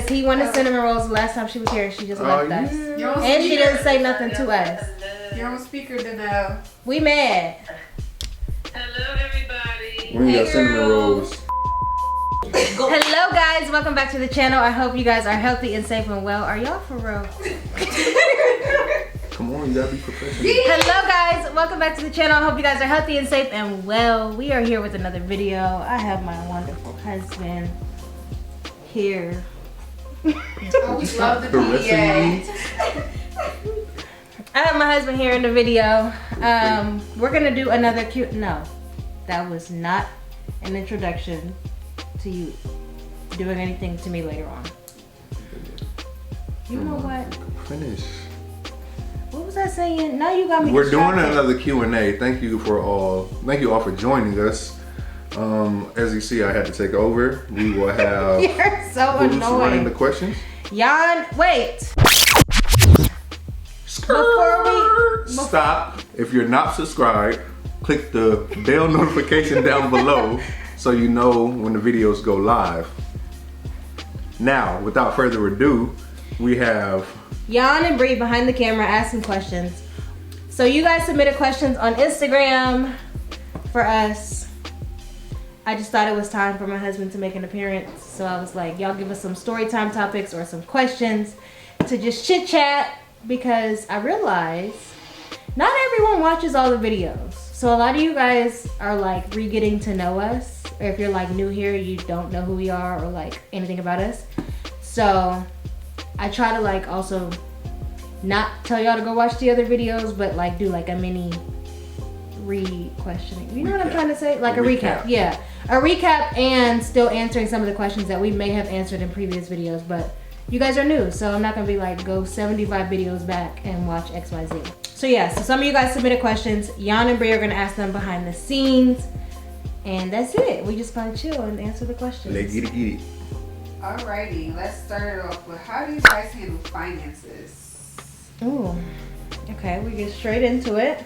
He wanted cinnamon rolls the last time she was here. She just left us. Yeah. And she didn't say nothing to us. You're on speaker, Danelle. We mad. Hello, everybody. We got cinnamon rolls. Hello guys, welcome back to the channel. I hope you guys are healthy and safe and well. Are y'all for real? Come on, you gotta be professional. Hello guys, welcome back to the channel. I hope you guys are healthy and safe and well. We are here with another video. I have my wonderful husband here. Oh, we love the PDA. I have my husband here in the video. We're gonna do another cute. No, that was not an introduction to you doing anything to me later on. You know what? Finish. What was I saying? Now you got me. We're doing distracted. another Q&A. Thank you all for joining us. As you see, I had to take over. We will have You're so who's running the annoying. questions. Jan, wait. Before we Stop. If you're not subscribed, click the bell notification down below so you know when the videos go live. Now, without further ado, we have Jan and Bree behind the camera asking questions. So you guys submitted questions on Instagram for us. I just thought it was time for my husband to make an appearance. So I was like, y'all give us some story time topics or some questions to just chit chat, because I realize not everyone watches all the videos. So a lot of you guys are like re-getting to know us. Or if you're like new here, you don't know who we are or like anything about us. So I try to like also not tell y'all to go watch the other videos, but like do like a mini re-questioning. You know what I'm trying to say? Like a recap. Yeah. A recap and still answering some of the questions that we may have answered in previous videos, but you guys are new, so I'm not gonna be like, go 75 videos back and watch XYZ. So yeah, so some of you guys submitted questions. Jan and Bree are gonna ask them behind the scenes. And that's it. We just gonna chill and answer the questions. Let's get it. Alrighty, let's start it off with how do you guys handle finances? Ooh, okay, we get straight into it.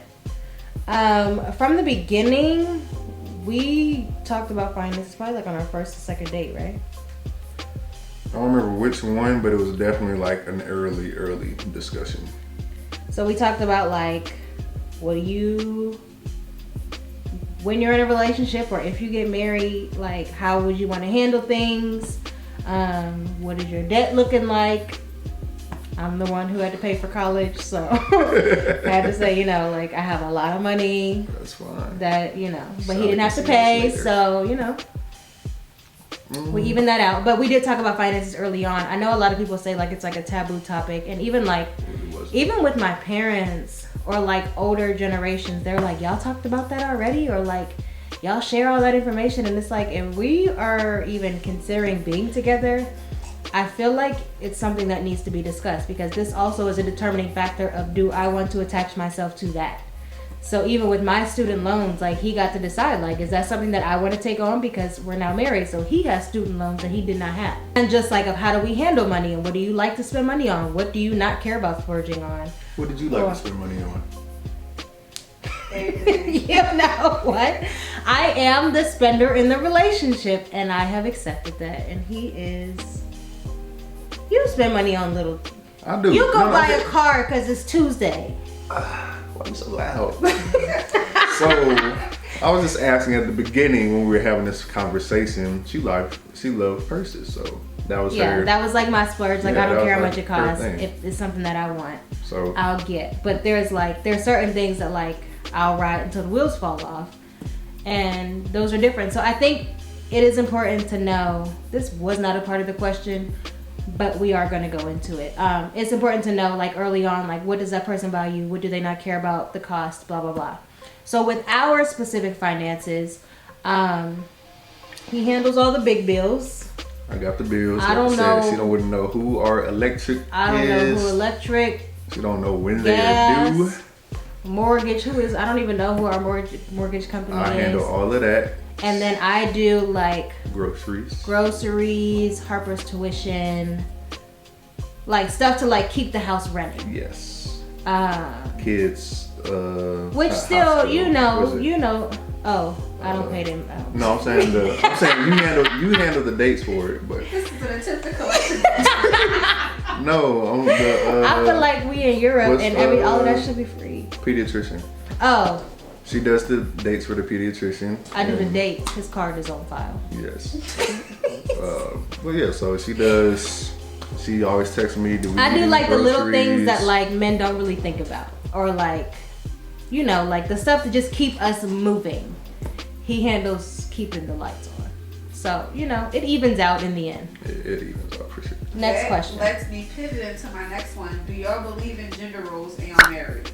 From the beginning, we talked about finances probably like on our first or second date, right? I don't remember which one, but it was definitely like an early discussion. So we talked about like, when you're in a relationship or if you get married, like how would you want to handle things? What is your debt looking like? I'm the one who had to pay for college, so I had to say, you know, like I have a lot of money. That's fine. That, you know, but So he didn't have to pay, so, you know. We even that out. But we did talk about finances early on. I know a lot of people say like it's like a taboo topic, and even like, even with my parents or like older generations, they're like, y'all talked about that already? Or like, y'all share all that information? And it's like, if we are even considering being together, I feel like it's something that needs to be discussed, because this also is a determining factor of, do I want to attach myself to that? So even with my student loans, like he got to decide, like, is that something that I want to take on, because we're now married, so he has student loans that he did not have. And just like, of how do we handle money, and what do you like to spend money on? What do you not care about splurging on? What did you like to spend money on? You know what? I am the spender in the relationship, and I have accepted that. And he is. You spend money on little. I do. You go buy a car because it's Tuesday. Why are you so loud? So I was just asking at the beginning when we were having this conversation. She loved purses, so that was her. Yeah, that was like my splurge. Like, Yeah, I don't that care how was much it her costs. thing. If it's something that I want, So I'll get. But there's certain things that like I'll ride until the wheels fall off, and those are different. So I think it is important to know, this was not a part of the question, but we are going to go into it. It's important to know, like, early on, like, what does that person value? What do they not care about? The cost, blah, blah, blah. So with our specific finances, he handles all the big bills. I got the bills. I don't know. She wouldn't know who our electric I don't know who electric, She don't know when gas, they're due. mortgage, I don't even know who our mortgage company I is. handle all of that. And then I do like Groceries, Harper's tuition, like stuff to like keep the house running. Yes. Uh, Kids. which still, you know. Oh, I don't pay them out. No, I'm saying you handle the dates for it, but This is an attempt to collect. no, I'm the. I feel like we in Europe what's, and all of that should be free. Pediatrician. Oh, She does the dates for the pediatrician. I do the dates. His card is on file. Yes. Well, yeah. So she does. She always texts me. I do like the little things that like men don't really think about, or like, you know, like the stuff that just keep us moving. He handles keeping the lights on. So, you know, it evens out in the end. It evens out for sure. Next question. Let's be pivoting to my next one. Do y'all believe in gender roles in your marriage?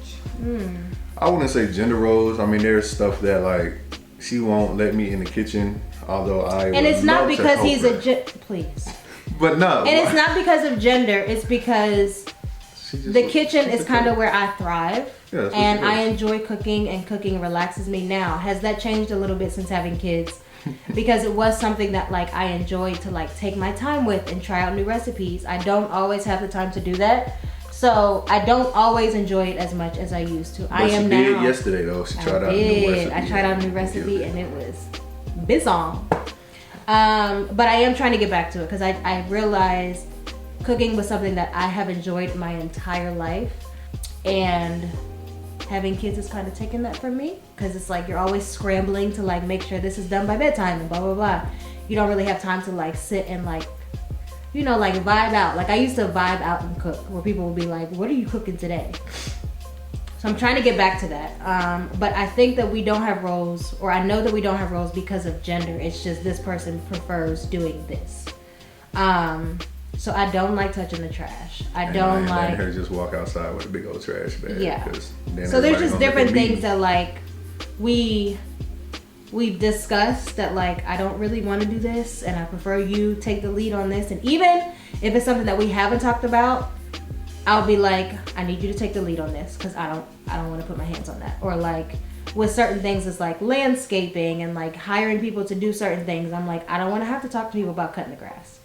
I wouldn't say gender roles. I mean, there's stuff that like she won't let me in the kitchen, although I. And it's not because he's a please. But no. And it's not because of gender. It's because the kitchen is kind of where I thrive. Yeah, that's what and she I does. enjoy cooking, and cooking relaxes me now. Has that changed a little bit since having kids? Because it was something that like I enjoyed to like take my time with and try out new recipes. I don't always have the time to do that. So I don't always enjoy it as much as I used to. I am she now. did yesterday though. She tried out a new recipe. I tried out a new recipe and it was bizarre. But I am trying to get back to it because I realized cooking was something that I have enjoyed my entire life, and having kids is kind of taking that from me because it's like you're always scrambling to like make sure this is done by bedtime and blah blah blah. You don't really have time to like sit and like, you know, like vibe out. Like I used to vibe out and cook where people would be like, what are you cooking today? So I'm trying to get back to that. But I think that we don't have roles, or I know that we don't have roles because of gender. It's just this person prefers doing this. So I don't like touching the trash. I don't like letting her just walk outside with a big old trash bag. Yeah. Then so there's everybody just gonna different look at me. things that like we've discussed that like I don't really want to do this, and I prefer you take the lead on this. And even if it's something that we haven't talked about, I'll be like, I need you to take the lead on this because I don't want to put my hands on that. Or like with certain things, it's like landscaping and like hiring people to do certain things. I'm like, I don't want to have to talk to people about cutting the grass.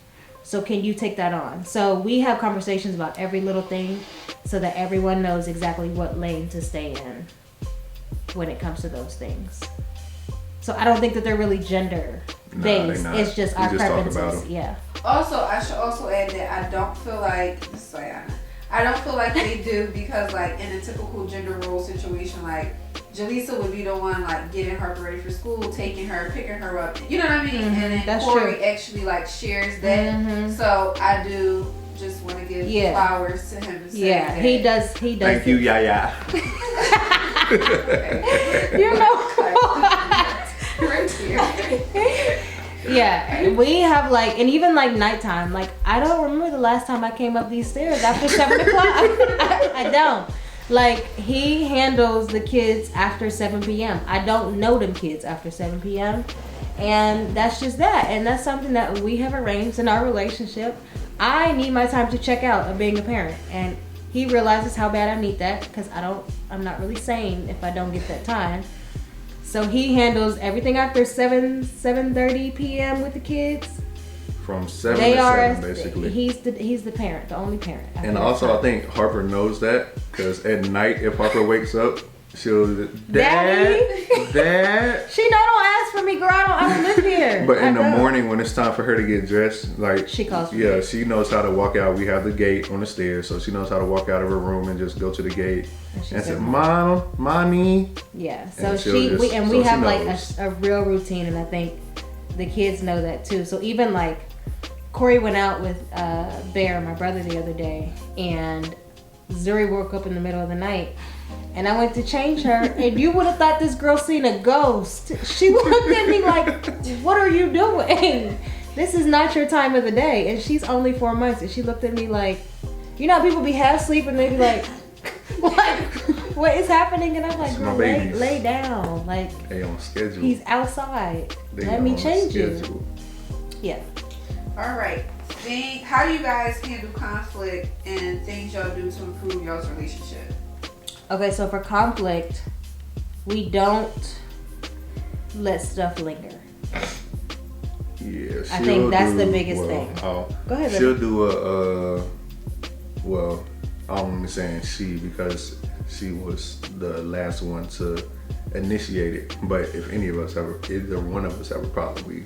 So can you take that on? So we have conversations about every little thing so that everyone knows exactly what lane to stay in when it comes to those things. So I don't think that they're really gender based. It's just our preferences. Yeah. Also, I should also add that I don't feel like I don't feel like they do, because like in a typical gender role situation, like JaLisa would be the one like getting her ready for school, taking her, picking her up. You know what I mean? Mm-hmm, and then that's Cory true. Actually like shares that. Mm-hmm. So I do just want to give flowers to him. And say that. He does. Thank you, Yaya. You know what? Right here. Yeah, we have like, and even like nighttime, like I don't remember the last time I came up these stairs after 7 o'clock. I don't. Like he handles the kids after 7 p.m. I don't know them kids after 7 p.m. And that's just that. And that's something that we have arranged in our relationship. I need my time to check out of being a parent. And he realizes how bad I need that because I'm not really sane if I don't get that time. So he handles everything after 7:30 p.m. with the kids. From 7 to 7, basically. He's the parent, the only parent. And also, I think Harper knows that because at night, if Harper wakes up, she'll Dad. She don't ask for me, girl. I don't live here. But in the morning, when it's time for her to get dressed, like she calls me. Yeah, she knows how to walk out. We have the gate on the stairs, so she knows how to walk out of her room and just go to the gate and say, "Mommy." Yeah. So and we have like a real routine, and I think the kids know that too. So even like Cory went out with Bear, my brother, the other day, and Zuri woke up in the middle of the night. And I went to change her, and you would have thought this girl seen a ghost. She looked at me like, what are you doing? This is not your time of the day. And she's only 4 months, and she looked at me like, you know, people be half asleep, and they be like, what is happening? And I'm like, girl, lay down. Like, they on schedule. He's outside. Let me change you. Yeah. All right. How do you guys handle conflict and things y'all do to improve y'all's relationship? Okay, so for conflict, we don't let stuff linger. Yeah, I think that's the biggest thing. Go ahead. She'll do well, I'm only saying she because she was the last one to initiate it. But if either one of us have a problem, we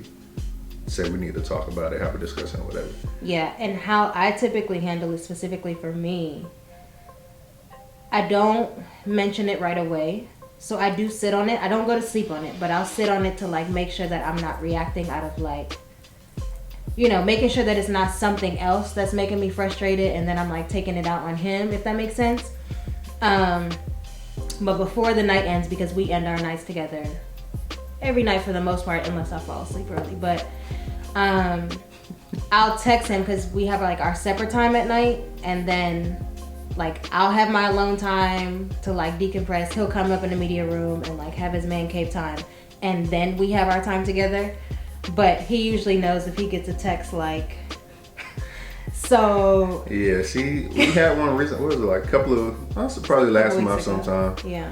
say we need to talk about it, have a discussion, whatever. Yeah, and how I typically handle it specifically for me, I don't mention it right away. So I do sit on it. I don't go to sleep on it, but I'll sit on it to like make sure that I'm not reacting out of like, you know, making sure that it's not something else that's making me frustrated and then I'm like taking it out on him, if that makes sense. But before the night ends, because we end our nights together every night for the most part, unless I fall asleep early, but I'll text him because we have like our separate time at night, and then like I'll have my alone time to like decompress. He'll come up in the media room and like have his man cave time, and then we have our time together. But he usually knows if he gets a text like, so. Yeah, we had one recent, what was it, like a couple of, probably last month sometime. Yeah.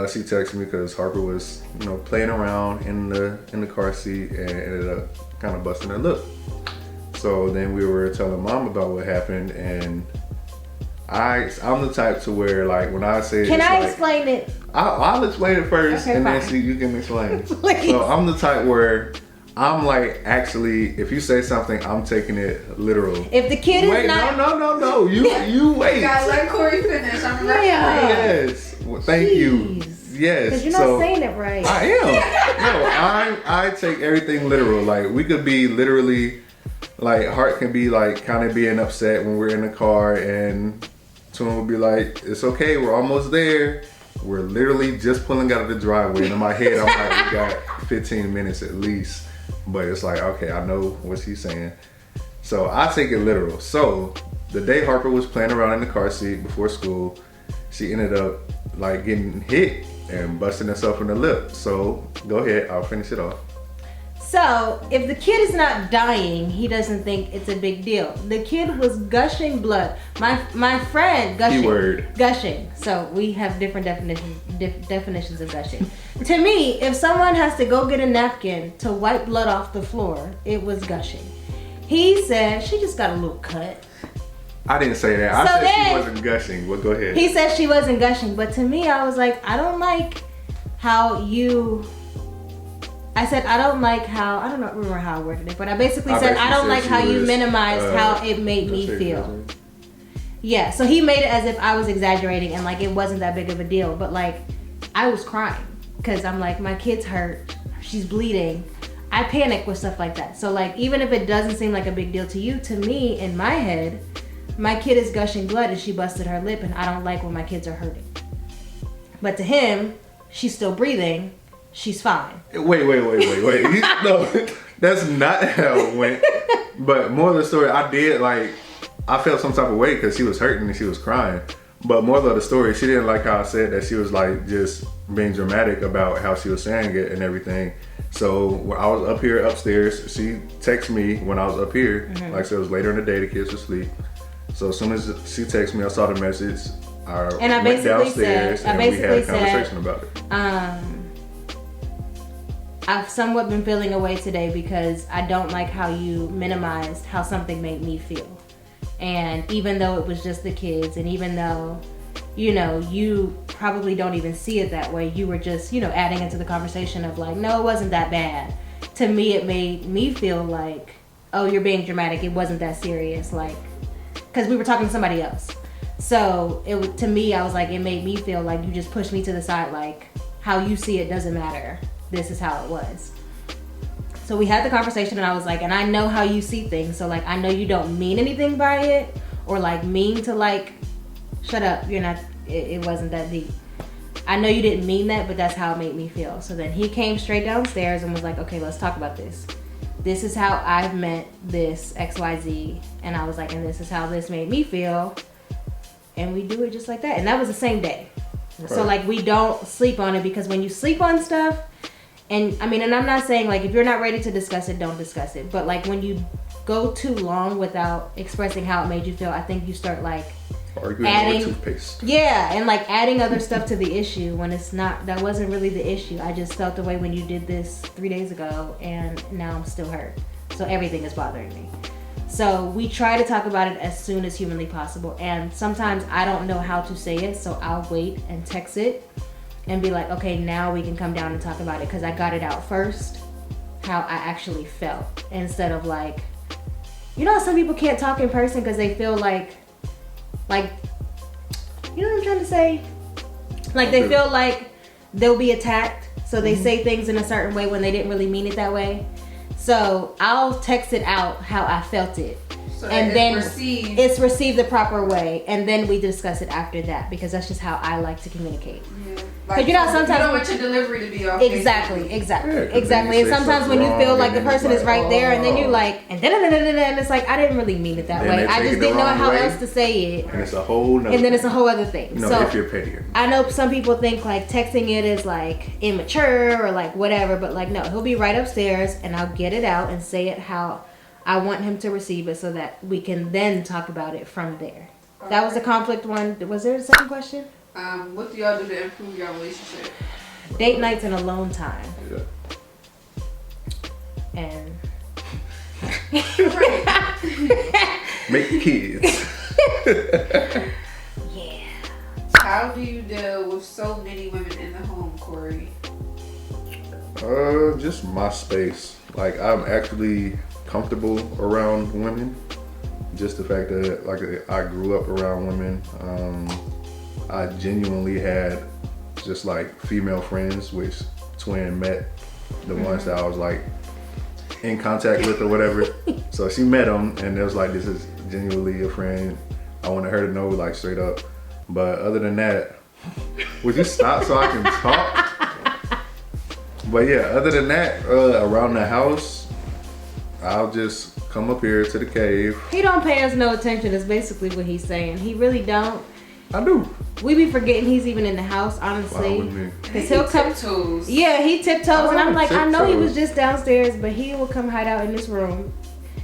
She texted me because Harper was, you know, playing around in the car seat and ended up kind of busting her lip. So then we were telling mom about what happened, and I'm the type to where like when I say, can I explain it? I'll explain it first, okay, and fine. then you can explain it. So I'm the type where I'm like, actually, if you say something, I'm taking it literal. If the kid is not... No. You wait. You gotta let Cory finish. I'm ready. Yes. Well, thank you. Yes. Because you're not saying it right. I am. No, I take everything literal. Like, we could be literally, like, Hart can be, like, kind of being upset when we're in the car, and Tune will be like, it's okay, we're almost there. We're literally just pulling out of the driveway. And in my head, I'm like, we got 15 minutes at least. But it's like, okay, I know what she's saying. So I take it literal. So the day Harper was playing around in the car seat before school, she ended up like getting hit and busting herself in the lip. So go ahead, I'll finish it off. So if the kid is not dying, he doesn't think it's a big deal. The kid was gushing blood. My friend gushing. Keyword. Gushing. So we have different definitions of gushing. To me, if someone has to go get a napkin to wipe blood off the floor, it was gushing. He said she just got a little cut. I didn't say that. I said she wasn't gushing. Well, go ahead. He said she wasn't gushing, but to me, I was like, I don't like how you. I said, I don't like how, I don't remember how I worded it, but I basically said, I don't like how you minimized how it made me feel. Yeah, so he made it as if I was exaggerating and like it wasn't that big of a deal, but like I was crying because I'm like, my kid's hurt, she's bleeding. I panic with stuff like that. So like, even if it doesn't seem like a big deal to you, to me, in my head, my kid is gushing blood and she busted her lip and I don't like when my kids are hurting. But to him, she's still breathing. She's fine. Wait. No, that's not how it went. But more of the story, I felt some type of way because she was hurting and she was crying. But more of the story, she didn't like how I said that she was like just being dramatic about how she was saying it and everything. So when I was up here upstairs, she texted me when I was up here. Mm-hmm. Like I said, it was later in the day, the kids were asleep. So as soon as she texted me, I saw the message. I went downstairs and we had a conversation about it. I've somewhat been feeling away today because I don't like how you minimized how something made me feel. And even though it was just the kids, and even though, you know, you probably don't even see it that way, you were just, you know, adding into the conversation of like, no, it wasn't that bad. To me, it made me feel like, oh, you're being dramatic. It wasn't that serious. Like, because we were talking to somebody else. So to me, I was like, it made me feel like you just pushed me to the side. Like, how you see it doesn't matter. This is how it was. So we had the conversation and I was like, and I know how you see things. So like, I know you don't mean anything by it or like mean to like, shut up. You're not, it wasn't that deep. I know you didn't mean that, but that's how it made me feel. So then he came straight downstairs and was like, okay, let's talk about this. This is how I've meant this XYZ. And I was like, and this is how this made me feel. And we do it just like that. And that was the same day. Right. So like, we don't sleep on it because when you sleep on stuff, and I mean, and I'm not saying like if you're not ready to discuss it, don't discuss it. But like when you go too long without expressing how it made you feel, I think you start like adding toothpaste. Yeah, and like adding other stuff to the issue when it's not. That wasn't really the issue. I just felt the way when you did this 3 days ago, and now I'm still hurt. So everything is bothering me. So we try to talk about it as soon as humanly possible. And sometimes I don't know how to say it, so I'll wait and text it. and be like, okay, now we can come down and talk about it because I got it out first, how I actually felt, instead of like, you know, some people can't talk in person because they feel like, you know what I'm trying to say? Like they feel like they'll be attacked, so they say things in a certain way when they didn't really mean it that way. So I'll text it out how I felt it. So and then received. it's received the proper way, and then we discuss it after that, because that's just how I like to communicate. Yeah. Because you know, sometimes you don't want your delivery to be off. Exactly. Yeah, 'cause Exactly. And then you say sometimes when you something feel wrong, like the and then person it's is like, right there, and then oh. you're like, and it's like, I didn't really mean it that Then way. they I take just it the didn't know wrong how way. else to say it. And it's a whole nother And then it's a thing. whole other thing. You know, So if you're petty. I know some people think like texting it is like immature or like whatever, but like no, he'll be right upstairs and I'll get it out and say it how I want him to receive it, so that we can then talk about it from there. That was the conflict one. Was there a second question? What do y'all do to improve your relationship? Date nights and alone time. Yeah. And Make kids. yeah. How do you deal with so many women in the home, Cory? Just my space. Like, I'm actually comfortable around women. Just the fact that, like, I grew up around women. I genuinely had just like female friends, which Twin met the ones that I was like in contact with or whatever. So she met them, and it was like, this is genuinely a friend. I wanted her to know, like, straight up. But other than that, would you stop so I can talk? But yeah, other than that, around the house, I'll just come up here to the cave. He don't pay us no attention is basically what he's saying. He really don't. I do. We be forgetting he's even in the house, Why honestly. wouldn't we? Because he'll come. Tiptoes. Yeah, he tiptoes, and I'm like, I know he was Tiptoes. just downstairs, but he will come hide out in this room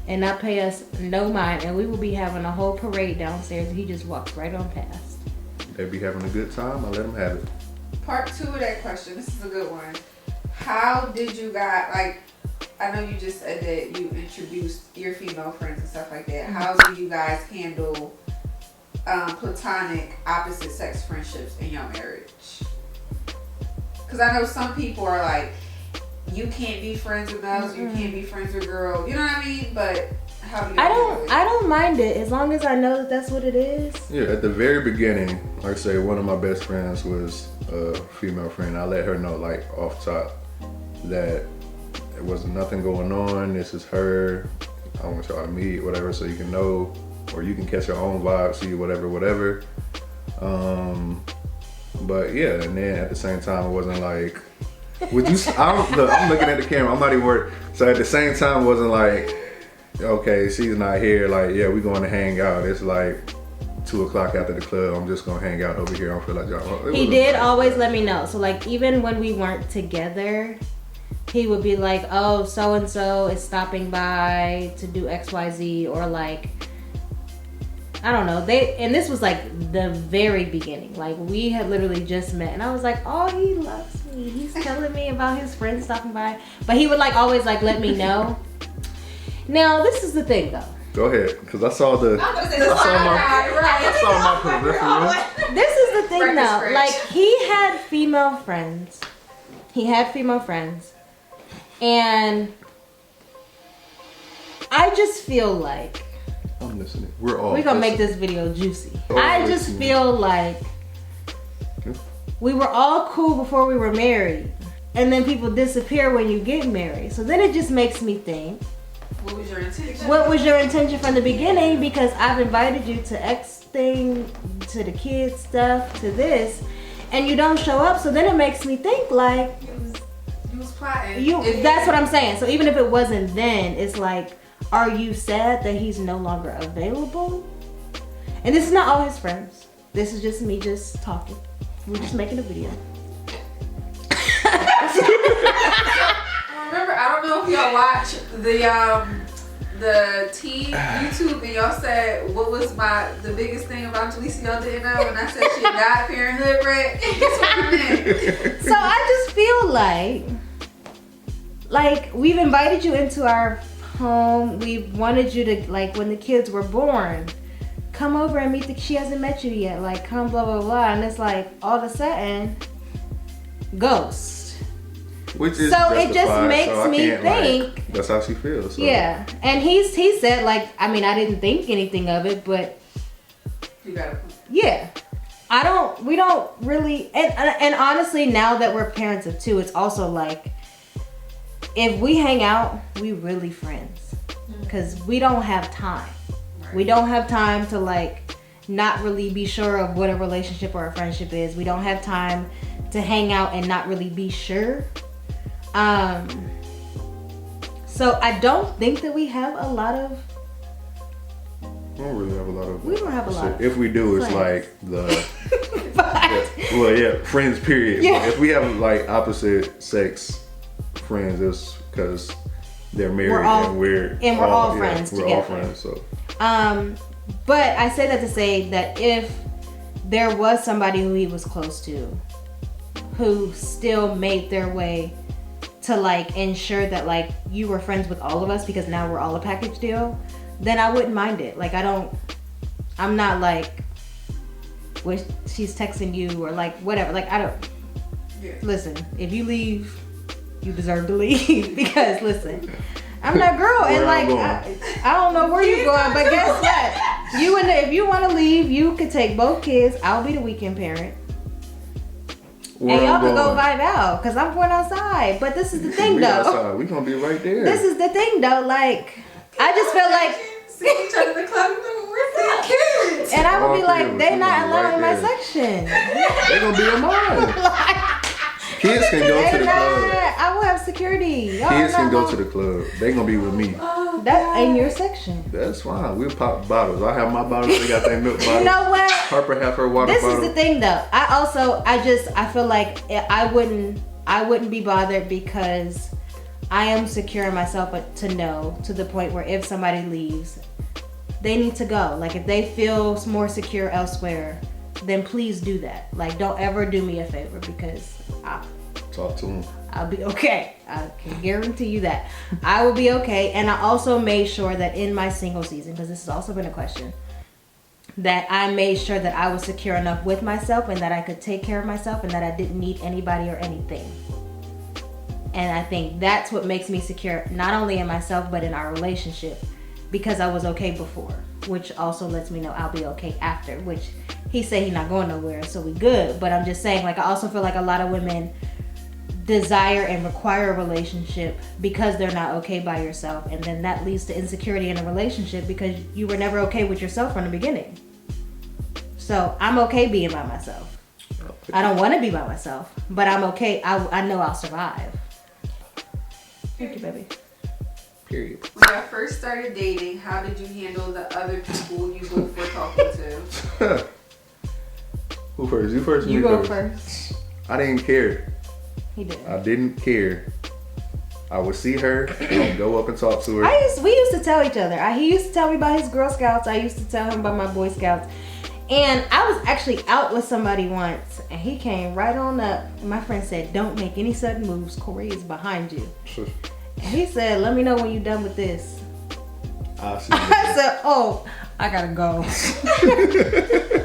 and not pay us no mind, and we will be having a whole parade downstairs, and he just walks right on past. They be having a good time. I let them have it. Part 2 of that question. This is a good one. How did you guys, like, I know you just said that you introduced your female friends and stuff like that. How do you guys handle platonic opposite sex friendships in your marriage? Because I know some people are like, you can't be friends with us, you can't be friends with girls. You know what I mean? But how do you handle it? I don't mind it as long as I know that that's what it is. Yeah, at the very beginning, like I say, one of my best friends was a female friend. I let her know, like, off top that there wasn't nothing going on. This is her. I want y'all to meet, whatever, so you can know, or you can catch your own vibe, see whatever. But yeah, and then at the same time, it wasn't like, would you? I'm looking at the camera. I'm not even worried. So at the same time, it wasn't like, okay, she's not here. Like, yeah, we're going to hang out. It's like 2 o'clock after the club. I'm just gonna hang out over here. I don't feel like y'all. He did always let me know. So like, even when we weren't together, he would be like, oh, so and so is stopping by to do XYZ, or like, I don't know. And this was like the very beginning. Like, we had literally just met, and I was like, oh, he loves me. He's telling me about his friends stopping by. But he would like always like let me know. Now, this is the thing though. Go ahead, because I saw the. I saw my peripheral. This is the thing Breakfast though. French. Like, he had female friends. And I just feel like I'm listening. We're gonna make this video juicy. Oh, I just listening. feel like we were all cool before we were married, and then people disappear when you get married. So then it just makes me think, What was your intention? what was your intention from the beginning? Because I've invited you to X thing, to the kids stuff, to this, and you don't show up. So then it makes me think like, You was plotting. that's what I'm saying. So even if it wasn't then, it's like, are you sad that he's no longer available? And this is not all his friends. This is just me just talking. We're just making a video. Remember, I don't know if y'all watch the teen YouTube, and y'all said what was the biggest thing about JaLisa y'all didn't know, and I said she had died parenthood, right? Guess what I meant? So I just feel like we've invited you into our home. We wanted you to, like, when the kids were born, come over and meet she hasn't met you yet. Like, come blah, blah, blah. And it's like, all of a sudden, ghost. Which is so it just justified, makes so I me can't, think. Like, that's how she feels. So. Yeah, and he said like, I mean, I didn't think anything of it, but You got it. yeah, we don't really, and honestly, now that we're parents of two, it's also like, if we hang out, we really friends, because we don't have time. Right. We don't have time to like not really be sure of what a relationship or a friendship is. We don't have time to hang out and not really be sure. So I don't think that we have a lot of. We don't really have a lot of. We don't have a lot. If we do, it's like friends. Period. Yeah. Like, if we have like opposite sex friends, it's because they're married and we're all friends together. We're all friends. So. But I say that to say that if there was somebody who he was close to, who still made their way to like ensure that like you were friends with all of us because now we're all a package deal, then I wouldn't mind it. Like I'm not like when she's texting you or like whatever. Like I don't. Yeah. Listen, if you leave, you deserve to leave because listen, I'm that girl and like I don't know where you're going, but guess what? If you want to leave, you could take both kids. I'll be the weekend parent. And y'all can go vibe out because I'm going outside. But this is the thing, though. Outside. We gonna be right there. This is the thing, though. Like, I just feel like see each other in the club. Where's the kids? And I would be like, they not allowing my section. They gonna be in mine. Kids can go to the club. I will have security. Kids can go to the club. They gonna be with me. That in your section. That's fine. We'll pop bottles. I have my bottles. They got that milk bottle. You know what? Harper have her water bottle. This is the thing, though. I feel like I wouldn't be bothered because I am secure in myself to know to the point where if somebody leaves, they need to go. Like if they feel more secure elsewhere, then please do that. Like don't ever do me a favor because talk to him. I'll be okay. I can guarantee you that. I will be okay. And I also made sure that in my single season, because this has also been a question, that I made sure that I was secure enough with myself and that I could take care of myself and that I didn't need anybody or anything. And I think that's what makes me secure, not only in myself, but in our relationship, because I was okay before, which also lets me know I'll be okay after, which he said he's not going nowhere, so we good. But I'm just saying, like, I also feel like a lot of women desire and require a relationship because they're not okay by yourself, and then that leads to insecurity in a relationship because you were never okay with yourself from the beginning. So I'm okay being by myself. I don't want to be by myself, but I'm okay. I know I'll survive. Thank you, baby. Period. When y'all first started dating, how did you handle the other people you both were talking to? Who first? You first? You go first. I didn't care. He did. I didn't care. I would see her and go up and talk to her. We used to tell each other. He used to tell me about his Girl Scouts. I used to tell him about my Boy Scouts. And I was actually out with somebody once, and he came right on up. My friend said, "Don't make any sudden moves. Corey is behind you." And he said, "Let me know when you're done with this." I said, "Oh, I gotta go."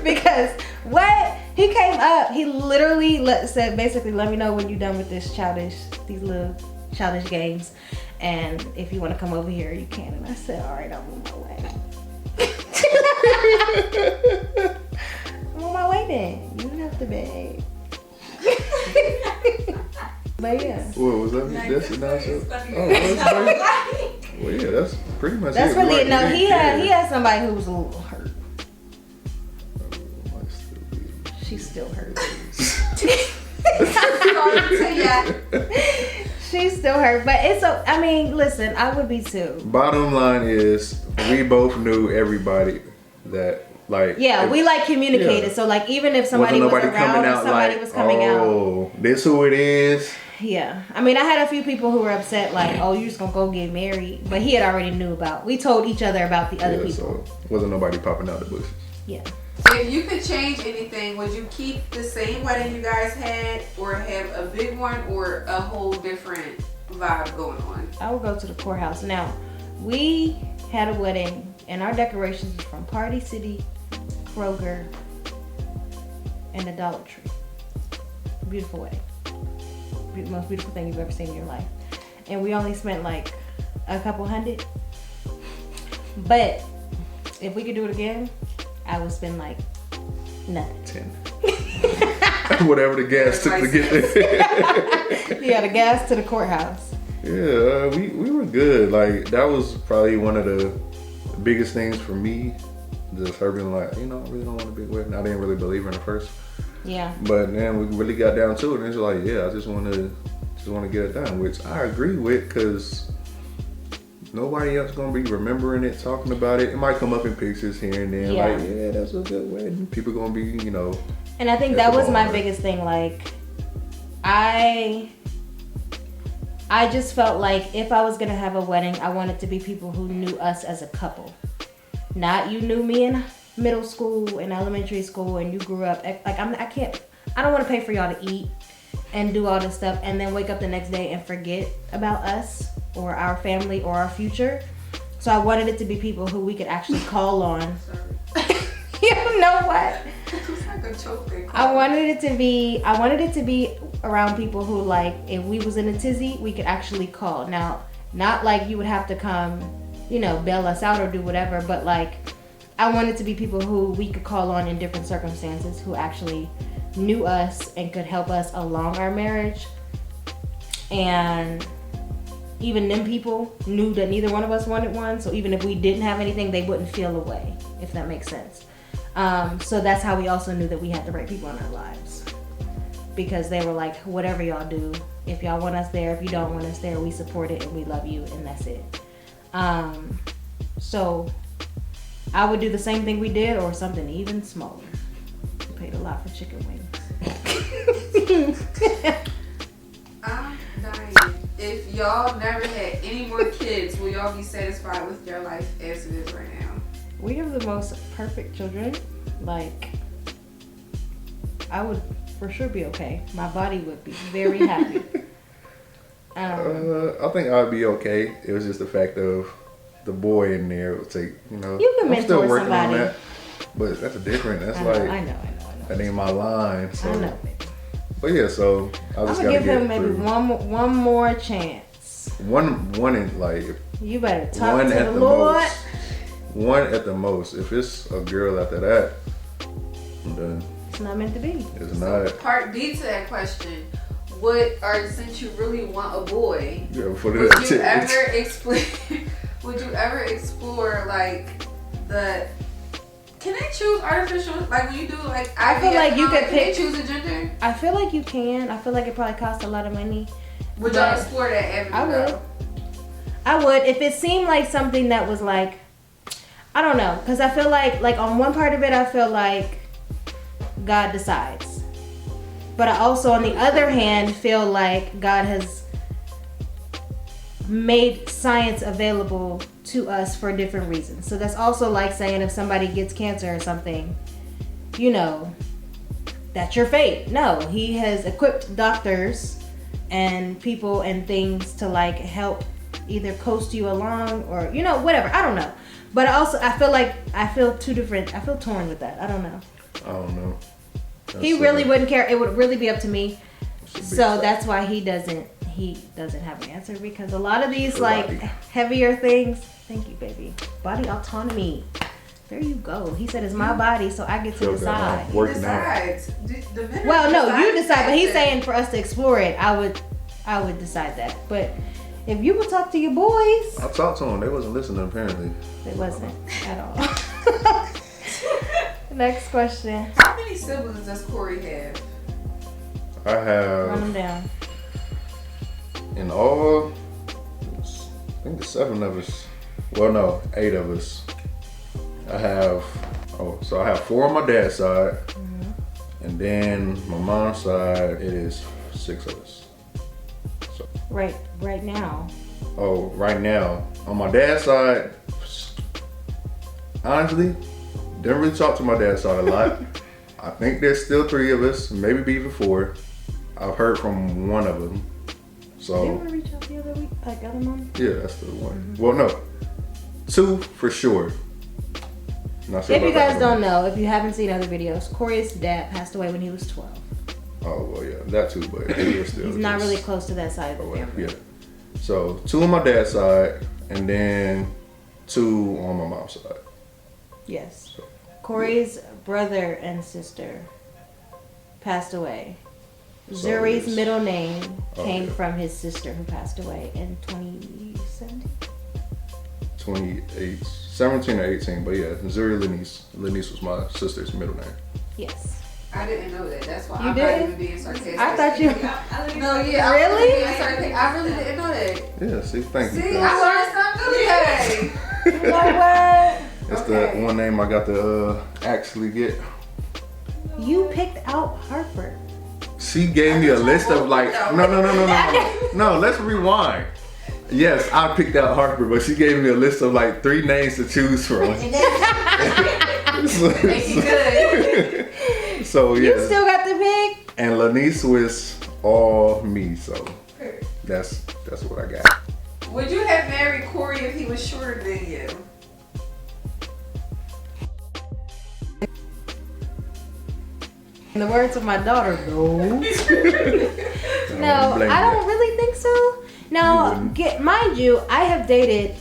Because what? He came up, he literally said, basically, "Let me know when you're done with these little childish games. And if you want to come over here, you can." And I said, "All right, I'm on my way." I'm on my way then. You don't have to beg. But yeah. What was that? That's the nonsense. Well, yeah, that's pretty much that's it. Really no. He had somebody who was a little hurt. She's still hurt. She's still hurt, but it's I mean, listen, I would be too. Bottom line is, we both knew everybody that. Like, yeah, we like communicated. Yeah. So like even if somebody was around or somebody was coming out. Oh, this who it is. Yeah. I mean, I had a few people who were upset like, "Oh, you're just going to go get married." But he had already knew about. We told each other about the other people. So wasn't nobody popping out the bushes. Yeah. If you could change anything, would you keep the same wedding you guys had or have a big one or a whole different vibe going on? I would go to the courthouse. Now, we had a wedding and our decorations was from Party City, Kroger, and the Dollar Tree. Beautiful wedding. most beautiful thing you've ever seen in your life. And we only spent like a couple hundred. But if we could do it again, I would spend like nothing. 10. Whatever the gas took to get there. Yeah, the gas to the courthouse. Yeah, we were good. Like, that was probably one of the biggest things for me. Just her being like, I really don't want a big wedding. I didn't really believe her in the first. Yeah. But then we really got down to it, and it's like, yeah, I just want to get it done, which I agree with, because nobody else gonna be remembering it, talking about it. It might come up in pictures here and there, like, yeah, that's a good wedding. People gonna be, And I think that was my biggest thing. Like, I just felt like if I was gonna have a wedding, I wanted to be people who knew us as a couple. Not you knew me in middle school and elementary school and you grew up. Like, I don't want to pay for y'all to eat and do all this stuff and then wake up the next day and forget about us or our family or our future. So I wanted it to be people who we could actually call on. You know what? It's like a choke. I wanted it to be around people who, like, if we was in a tizzy, we could actually call. Now, not like you would have to come, bail us out or do whatever, but like, I wanted to be people who we could call on in different circumstances, who actually knew us and could help us along our marriage. And even them people knew that neither one of us wanted one, so even if we didn't have anything, they wouldn't feel away, if that makes sense. So that's how we also knew that we had the right people in our lives, because they were like, whatever y'all do, if y'all want us there, if you don't want us there, we support it and we love you, and that's it. So I would do the same thing we did, or something even smaller. We paid a lot for chicken wings. I'm dying. If y'all never had any more kids, will y'all be satisfied with your life as it is right now? We have the most perfect children. Like, I would for sure be okay. My body would be very happy. I think I'd be okay. It was just the fact of the boy in there would take, You can mentor still working somebody. on that. But that's different. That's I know. That ain't my line. So. I know, baby. But yeah, so I I'm just gonna gotta give him get maybe through. one more chance. One in like You better talk one to at the the Lord. most. One at the most. If it's a girl after that, I'm done. It's not meant to be. It's not. Part B to that question: since you really want a boy, Yeah, would you ever explore like the? Can they choose artificial? Like when you do like IVF, I feel like you could can they pick. choose a gender? I feel like you can. I feel like it probably costs a lot of money. Would y'all explore that avenue? I would if it seemed like something that was like, I don't know, because I feel like on one part of it, I feel like God decides, but I also on the other hand feel like God has made science available to us for different reasons. So that's also like saying if somebody gets cancer or something, that's your fate. No, he has equipped doctors and people and things to like help either coast you along or whatever. I don't know, but also I feel torn with that. I don't know. He really wouldn't care. It would really be up to me. So that's why he doesn't have an answer, because a lot of these heavier things. Thank you, baby. Body autonomy. There you go. He said it's my body, so I get to decide. He decides. Well, no, you decide, but he's saying for us to explore it, I would decide that. But if you would talk to your boys, I talked to them. They wasn't listening apparently. It wasn't at all. Next question. How many siblings does Cory have? I have. Run them down. In all, I think there's 7 of us. Well, no, 8 of us. I have 4 on my dad's side, and then my mom's side, it is 6 of us. So. Right now. Oh, right now on my dad's side, honestly, didn't really talk to my dad's side a lot. I think there's still 3 of us, maybe even 4. I've heard from one of them. So. Did you ever reach out the other week, like other month? Yeah, that's the one. Well, no, 2 for sure. Not sure if you about guys don't know, if you haven't seen other videos, Cory's dad passed away when he was 12. Oh well, yeah, that too. But they're still. He's not just- really close to that side of the family. Yeah. So 2 on my dad's side, and then 2 on my mom's side. Yes. So, Cory's brother and sister passed away. So Zuri's yes. middle name came yeah. from his sister who passed away in 2017. 17 or 18, but yeah, Zuri Lenice. Lenice was my sister's middle name. Yes. I didn't know that. That's why You I'm didn't? not even being sarcastic. I thought you. No, yeah. Really? I really didn't know that. Yeah, see, thank you. See, I learned something today. You know what? It's Okay. the one name I got to actually get. You picked out Harper. She gave me a list of like, no, let's rewind. Yes, I picked out Harper, but she gave me a list of like 3 names to choose from. So yeah. You still got the pick? And Lanice was all me, so that's what I got. Would you have married Cory if he was shorter than you? In the words of my daughter, no. No, blame I you. don't really think so. Now, wouldn't. mind you, I have dated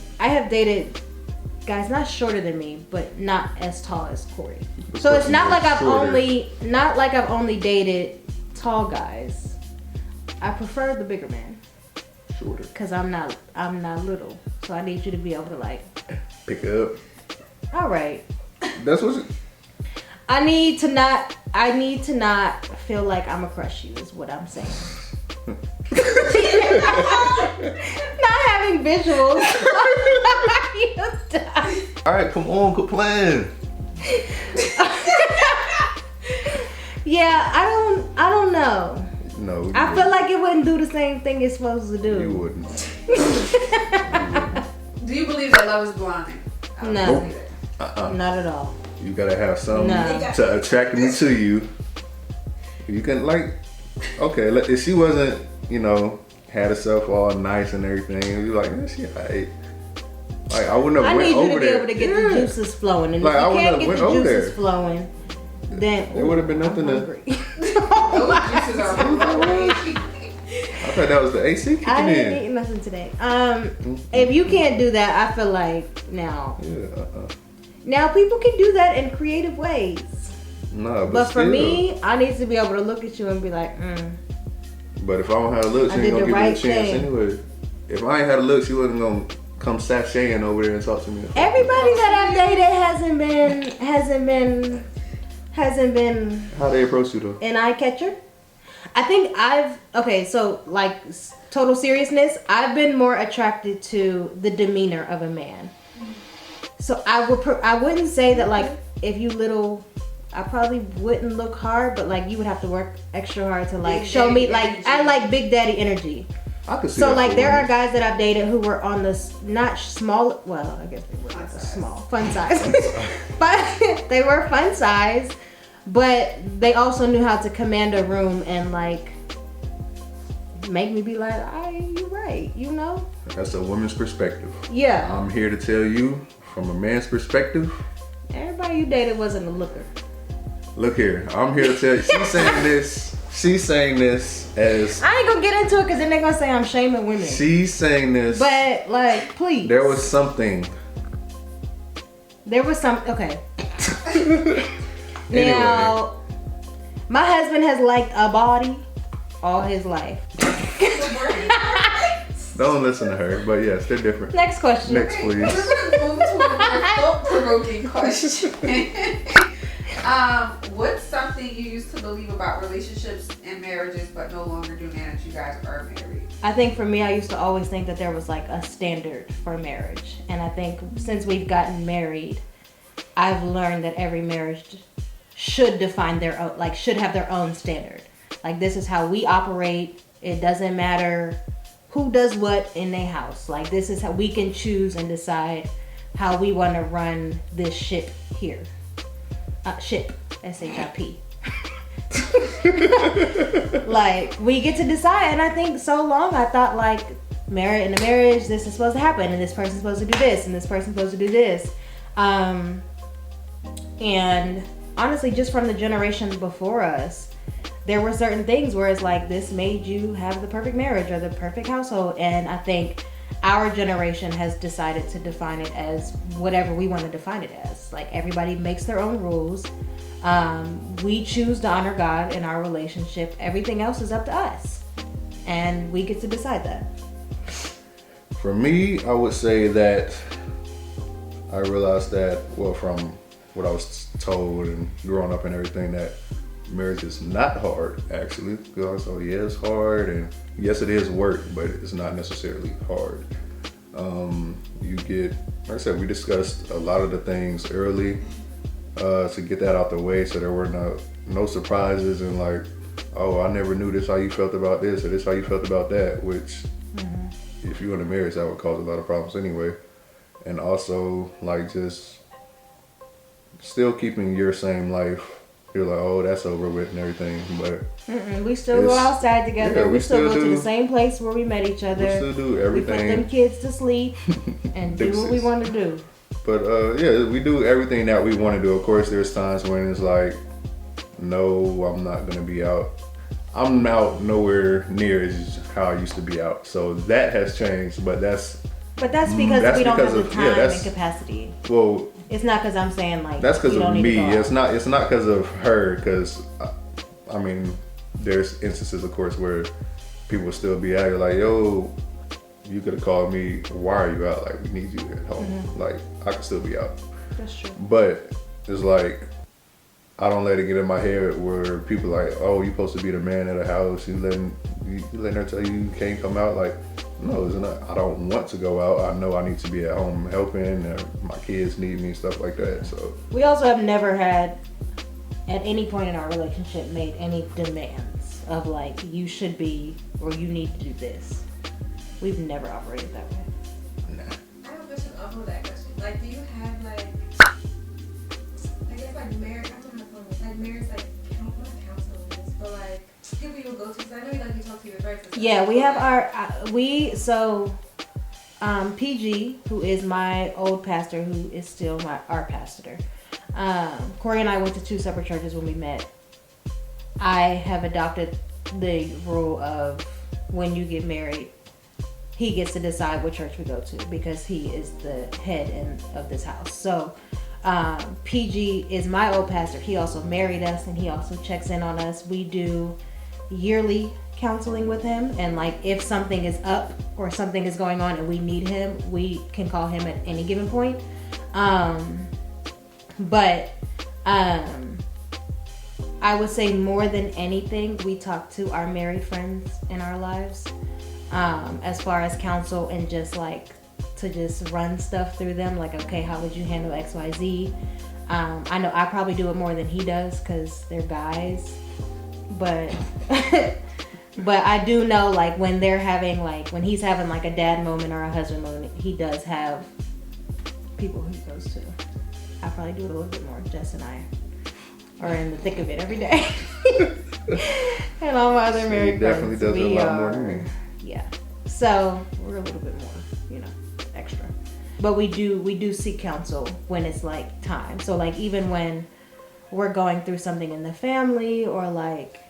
guys not shorter than me, but not as tall as Cory. But So it's not like I've shorter. only dated tall guys. I prefer the bigger man Shorter. because I'm not little. So I need you to be able to like. Pick up. All right. That's what. I need to not feel like I'm a crush you is what I'm saying. Not having visuals. You die. All right, come on, quit playing. Yeah, I don't know. No. I feel like it wouldn't do the same thing it's supposed to do. You wouldn't. Do you believe that love is blind? No, Uh-uh. not at all. You gotta have something No. to attract me to you. You can like, okay, if she wasn't, had herself all nice and everything, you'd be like, yeah, she alright. Like I wouldn't have I went need you over to be there. able to get the juices flowing, and Like, if I you wouldn't can't have get went the over juices there. flowing, then There would have been nothing I'm to. hungry. Those juices are flowing. I thought that was the AC kicking I didn't in. eat nothing today. If you can't do that, I feel like now people can do that in creative ways. No, But for still. me, I need to be able to look at you and be like, But if I don't have a look, I she did ain't gonna the give me a right chance thing. anyway. If I ain't had a look, she wasn't gonna come sashaying over there and talk to me. everybody that I've dated hasn't been How they approach you though? an eye catcher. I think so like total seriousness, I've been more attracted to the demeanor of a man. So I wouldn't say that like if you little, I probably wouldn't look hard, but like you would have to work extra hard to like Big show me daddy like energy. I like big daddy energy. I could see So that like for there are women. guys that I've dated who were on the not small, well I guess they were like a small fun size, but they were fun size, but they also knew how to command a room and like make me be like, you're right, That's a woman's perspective. Yeah. I'm here to tell you from a man's perspective. Everybody you dated wasn't a looker. Look here, I'm here to tell you. She's saying this as I ain't gonna get into it because then they're gonna say I'm shaming women. she's saying this. But like, please. There was something. Okay. Anyway. Now, my husband has liked a body all his life. Don't listen to her, but yes, they're different. Next question. Next, please. We're going to move to a more thought-provoking question. What's something you used to believe about relationships and marriages but no longer do now that you guys are married? I think for me, I used to always think that there was like a standard for marriage. And I think since we've gotten married, I've learned that every marriage should define their own, like should have their own standard. Like this is how we operate. It doesn't matter who does what in their house. Like this is how we can choose and decide how we want to run this ship here. Ship, S-H-I-P. Like we get to decide, and I think so long I thought like in a marriage this is supposed to happen, and this person's supposed to do this, and this person's supposed to do this. And honestly, just from the generation before us, there were certain things where it's like, this made you have the perfect marriage or the perfect household. And I think our generation has decided to define it as whatever we want to define it as. Like, everybody makes their own rules. We choose to honor God in our relationship. Everything else is up to us. And we get to decide that. For me, I would say that I realized that, well, from what I was told and growing up and everything, that marriage is not hard, actually. Because yeah, it's hard, and yes, it is work, but it's not necessarily hard. You get, like I said, we discussed a lot of the things early to get that out the way, so there were no surprises and like, oh, I never knew this how you felt about this, or this how you felt about that, which if you're in a marriage, that would cause a lot of problems anyway. And also, like, just still keeping your same life. You're like, oh, that's over with and everything, but we still go outside together. Yeah, we still go to the same place where we met each other. We still do everything. We put them kids to sleep and do what we want to do. But yeah, we do everything that we want to do. Of course, there's times when it's like, no, I'm not gonna be out. I'm out nowhere near as how I used to be out. So that has changed, but that's because we don't have the time and capacity. Well, it's not because I'm saying like that's because of me. It's not because of her. Because I mean, there's instances, of course, where people still be out here like, yo, you could have called me. Why are you out? Like, we need you at home. Like, I could still be out. That's true. But it's like, I don't let it get in my head where people like, oh, you supposed to be the man of the house. You letting her tell you can't come out. Like, no, it's not. I don't want to go out. I know I need to be at home helping. My kids need me, stuff like that. So we also have never had, at any point in our relationship, made any demands of like, you should be or you need to do this. We've never operated that way. Nah. I have a question off of that question. Like, do you have like, I guess like marriage? I don't know how to like marriage, like not counselors, but like people you go to. Because I know you talk to your friends. Yeah, we have PG, who is my old pastor, who is still our pastor. Cory and I went to 2 separate churches when we met. I have adopted the rule of when you get married, he gets to decide what church we go to because he is the head of this house. So PG is my old pastor. He also married us and he also checks in on us. We do yearly counseling with him, and like if something is up or something is going on and we need him, we can call him at any given point. But I would say more than anything, we talk to our married friends in our lives as far as counsel and just like to just run stuff through them. Like, okay, how would you handle XYZ? I know I probably do it more than he does because they're guys, but but I do know like when they're having like when he's having like a dad moment or a husband moment, he does have people who he goes to. I probably do it a little bit more. Jess and I are in the thick of it every day. And all my other married friends, definitely does a lot more than me. Yeah. So we're a little bit more, extra. But we do seek counsel when it's like time. So like even when we're going through something in the family or like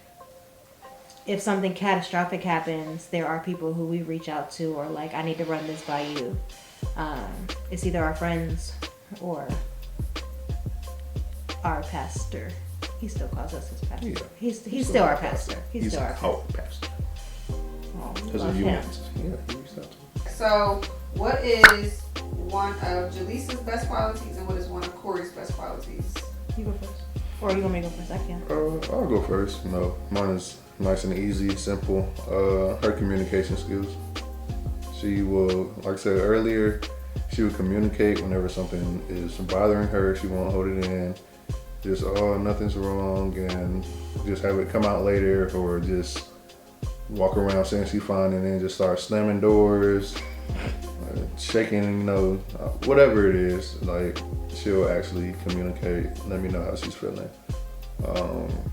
if something catastrophic happens, there are people who we reach out to or like, I need to run this by you. It's either our friends or our pastor. He still calls us his pastor. Yeah. He's still our pastor. He's still our pastor. Because of you. Yeah, he reached out to me. So, what is one of JaLisa's best qualities and what is one of Cory's best qualities? You go first. Or you want me to go first? I can. I'll go first. No, mine is nice and easy, simple. Her communication skills. She will, like I said earlier, she will communicate whenever something is bothering her. She won't hold it in. Just, oh, nothing's wrong, and just have it come out later, or just walk around saying she's fine and then just start slamming doors, shaking, whatever it is. Like, she'll actually communicate, let me know how she's feeling.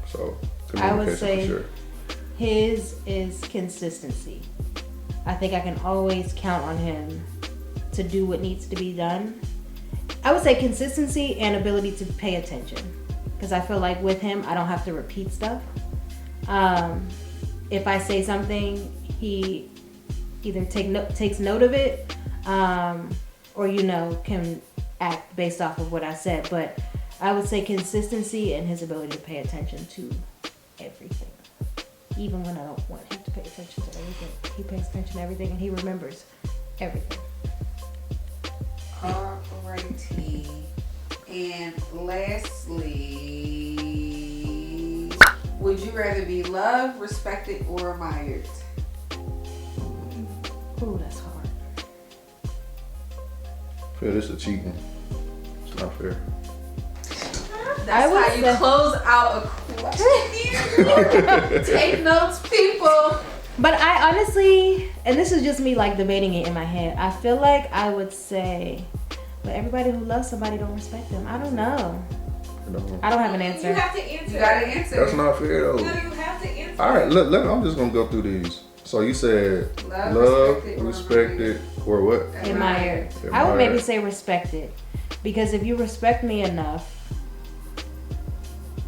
So communication, I would say for sure. His is consistency. I think I can always count on him to do what needs to be done. I would say consistency and ability to pay attention, because I feel like with him I don't have to repeat stuff. If I say something, he either takes note of it, or can act based off of what I said. But I would say consistency and his ability to pay attention to everything, even when I don't want him to pay attention to everything. He pays attention to everything and he remembers everything. Alrighty. And lastly, would you rather be loved, respected, or admired? Ooh, that's hard. I feel this is cheating. It's not fair. That's how you close out a question. Take notes, people. But I honestly, and this is just me like debating it in my head, I feel like I would say, but everybody who loves somebody don't respect them. I don't know. I don't have an answer. You have to answer. You gotta answer. That's not fair though. No, you have to answer. Alright, look, I'm just gonna go through these. So you said love, respected, or what? Admired. I would maybe say respected. Because if you respect me enough,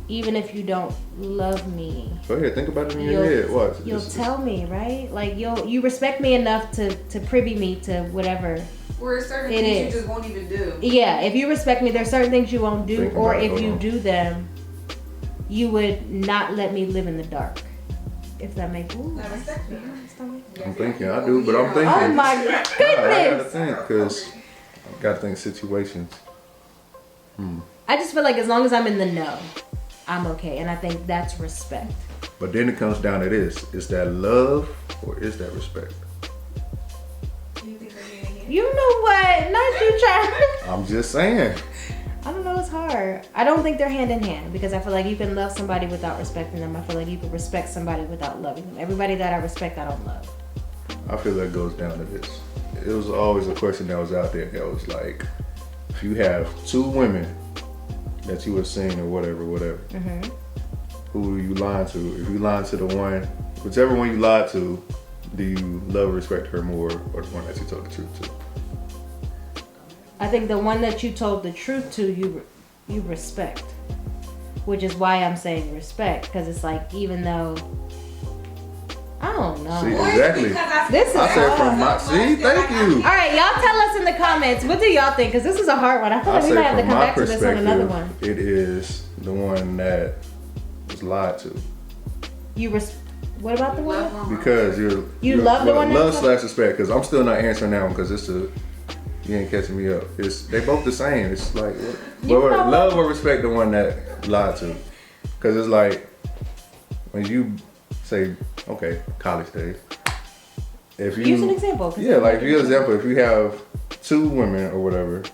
even if you don't love me, go ahead, think about it in your head. What? You'll tell me, right? Like you respect me enough to privy me to whatever. Or certain things you just won't even do. Yeah, if you respect me, there's certain things you won't do, or if you do them, you would not let me live in the dark. If that makes sense. I respect you. I'm thinking, I do, but I'm thinking. Oh my goodness! I gotta think, because I gotta think situations. I just feel like as long as I'm in the know, I'm okay, and I think that's respect. But then it comes down to this: is that love or is that respect? You know what? Not you trying. I'm just saying. I don't know, it's hard. I don't think they're hand in hand because I feel like you can love somebody without respecting them. I feel like you can respect somebody without loving them. Everybody that I respect, I don't love. I feel that goes down to this. It was always a question that was out there that was like, if you have two women that you were seeing or whatever, who are you lying to? If you lying to the one, whichever one you lied to, do you love or respect her more, or the one that you told the truth to? I think the one that you told the truth to, you respect, which is why I'm saying respect, because it's like, even though I don't know. See, exactly. This is I said from my thank you. All right, y'all tell us in the comments, what do y'all think? Because this is a hard one. I feel like we might have to come back to this on another one. It is the one that was lied to. What about the one? Because you love the one. Love / respect. Because I'm still not answering that one because you ain't catching me up. They both the same. It's like love or respect the one that lied to. Because it's like when you say, okay, college days. If you use an example. Yeah, like use an example. If you have two women or whatever,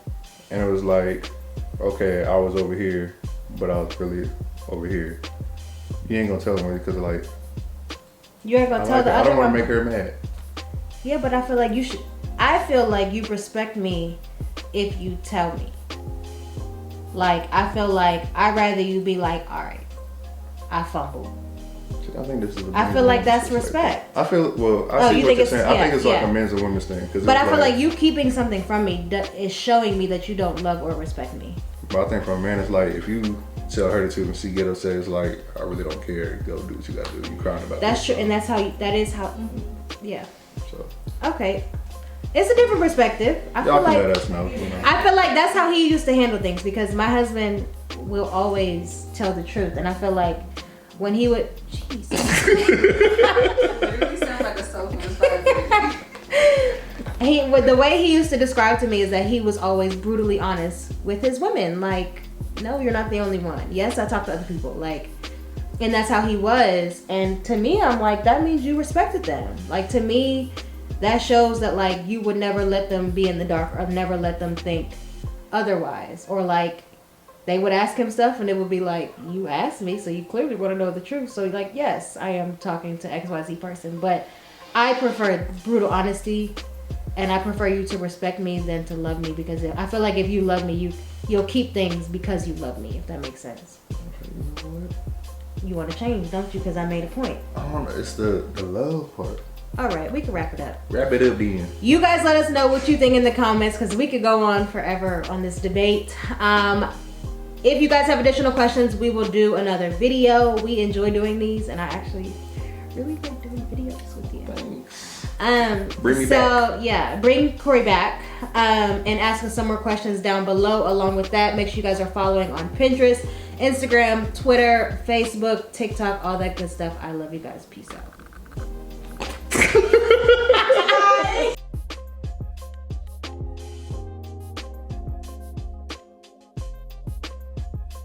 and it was like, okay, I was over here, but I was really over here. You ain't gonna tell them because like. You ain't gonna tell the other one. I don't want to make her mad. Yeah, but I feel like you should. I feel like you respect me if you tell me. Like, I feel like I'd rather you be like, all right, I fumbled. I think this is. I feel like that's respect. I feel I see what you're saying. I think it's like a men's and women's thing. But I feel like you keeping something from me is showing me that you don't love or respect me. But I think for a man, it's like if you tell her to and she get upset, it's like, I really don't care. Go do what you gotta do. You crying about that's true, and that is how. Yeah. So. Okay. It's a different perspective. Y'all can let us know. I feel like that's how he used to handle things because my husband will always tell the truth, and I feel like when he would, Jesus. Literally sounds like a the way he used to describe to me is that he was always brutally honest with his women. Like, no, you're not the only one. Yes, I talk to other people. Like, and that's how he was. And to me, I'm like, that means you respected them. Like, to me, that shows that like you would never let them be in the dark or never let them think otherwise. Or like they would ask him stuff and it would be like, you asked me, so you clearly want to know the truth. So like, yes, I am talking to XYZ person, but I prefer brutal honesty and I prefer you to respect me than to love me, because I feel like if you love me, you'll keep things because you love me, if that makes sense. You want to change, don't you? Because I made a point. I don't know. It's the love part. All right, we can wrap it up. Wrap it up then. You guys let us know what you think in the comments because we could go on forever on this debate. If you guys have additional questions, we will do another video. We enjoy doing these, and I actually really like doing videos with you. Bring me back. Yeah, bring Cory back and ask us some more questions down below. Along with that, make sure you guys are following on Pinterest, Instagram, Twitter, Facebook, TikTok, all that good stuff. I love you guys. Peace out.